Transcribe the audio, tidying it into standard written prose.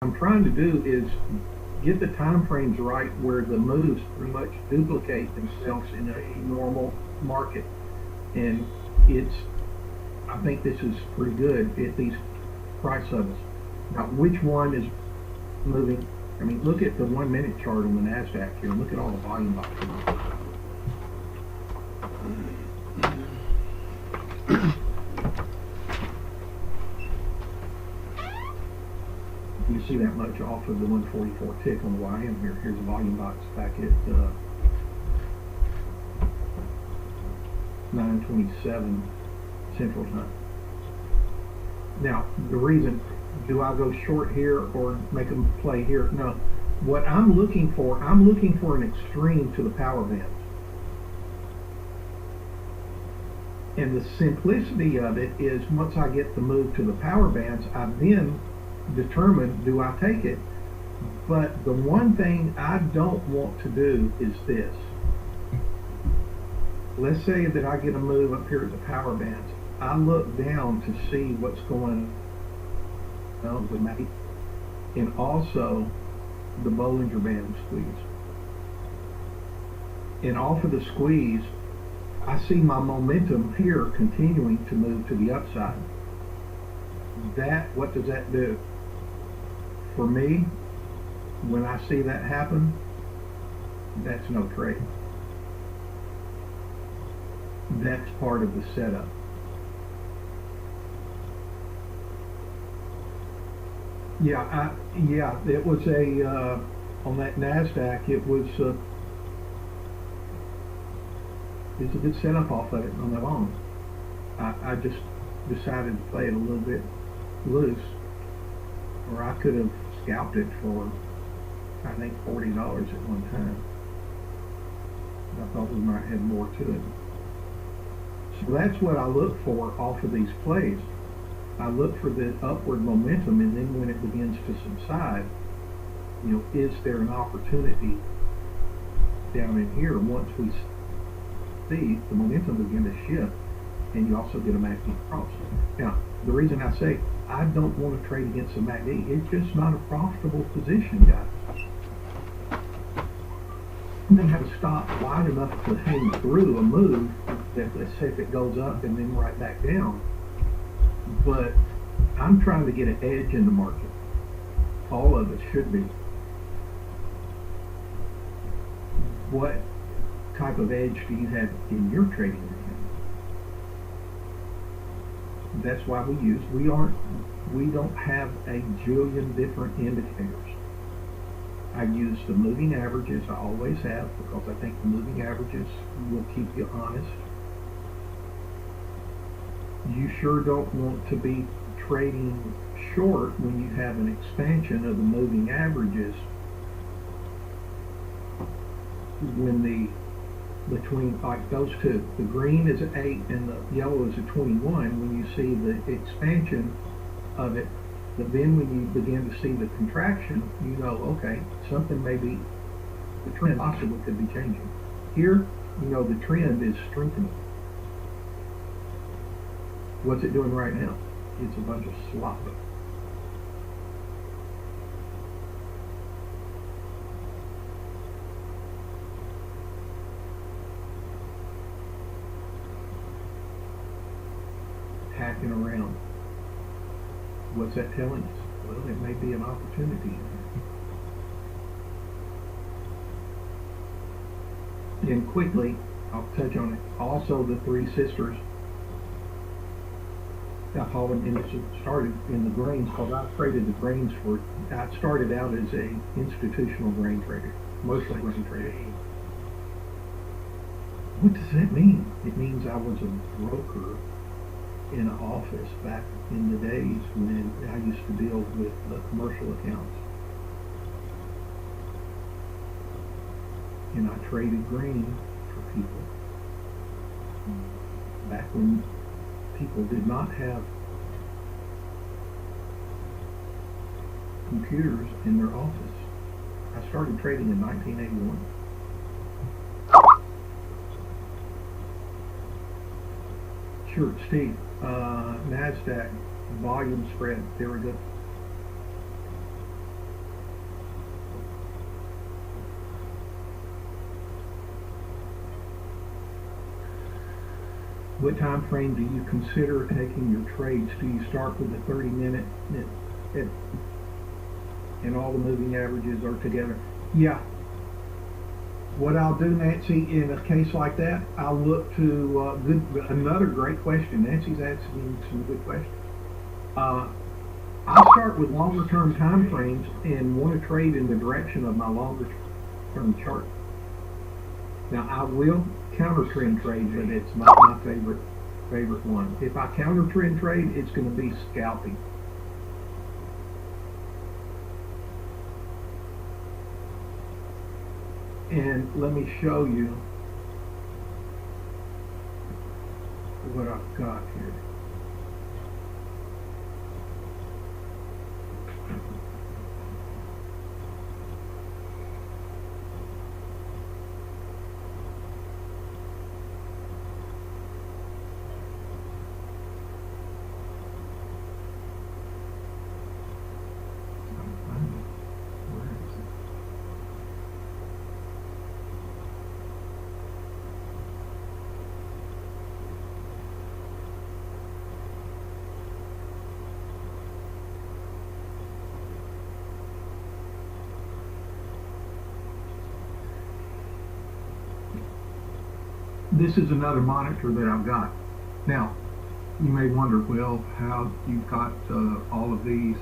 I'm trying to do is get the time frames right where the moves pretty much duplicate themselves in a normal market. And it's, I think this is pretty good at these price levels. Now, which one is moving? I mean, look at the 1 minute chart on the NASDAQ here. Look at all the volume boxes. You see that much off of the 144 tick on the YM here. Here's a volume box back at 9:27 Central Time. Now, the reason, do I go short here or make them play here? No. What I'm looking for an extreme to the power bands. And the simplicity of it is once I get the move to the power bands, I then determine, do I take it? But the one thing I don't want to do is this. Let's say that I get a move up here at the power bands. I look down to see what's going on with me, and also the Bollinger Band squeeze. And off of the squeeze, I see my momentum here continuing to move to the upside. What does that do? For me, when I see that happen, that's no trade. That's part of the setup. Yeah, it was on that NASDAQ, it's a good setup off of it on that long. I just decided to play it a little bit loose, or I could have scalped it for, I think, $40 at one time. I thought we might have more to it. So that's what I look for off of these plays. I look for the upward momentum, and then when it begins to subside, is there an opportunity down in here? Once we see the momentum begin to shift, and you also get a MACD cross. Now, the reason I say I don't want to trade against a MACD, it's just not a profitable position, guys. You may have a stop wide enough to hang through a move that, let's say, if it goes up and then right back down. But I'm trying to get an edge in the market. All of it should be. What type of edge do you have in your trading account? That's why we don't have a jillion different indicators. I use the moving averages, I always have, because I think the moving averages will keep you honest. You sure don't want to be trading short when you have an expansion of the moving averages between like those two. The green is at 8 and the yellow is at 21. When you see the expansion of it, but then when you begin to see the contraction, okay, something maybe, the trend possibly could be changing. Here, the trend is strengthening. What's it doing right now? It's a bunch of slop. Hacking around. What's that telling us? Well, it may be an opportunity in there. And quickly, I'll touch on it. Also, the Three Sisters. I call them, and it started in the grains, because I traded the grains I started out as a institutional grain trader, mostly grain trader. What does that mean? It means I was a broker in an office back in the days when I used to deal with the commercial accounts. And I traded grain for people back when people did not have computers in their office. I started trading in 1981. Sure, Steve. NASDAQ volume spread. There we go. what time frame do you consider taking your trades? Do you start with the 30-minute and all the moving averages are together? Yeah. What I'll do, Nancy, in a case like that, I'll look to another great question. Nancy's asking some good questions. I'll start with longer term time frames and want to trade in the direction of my longer term chart. Now I will counter trend trade, but it's not my favorite one. If I counter trend trade, it's going to be scalping. And let me show you what I've got here. This is another monitor that I've got. Now, you may wonder, well, how you've got all of these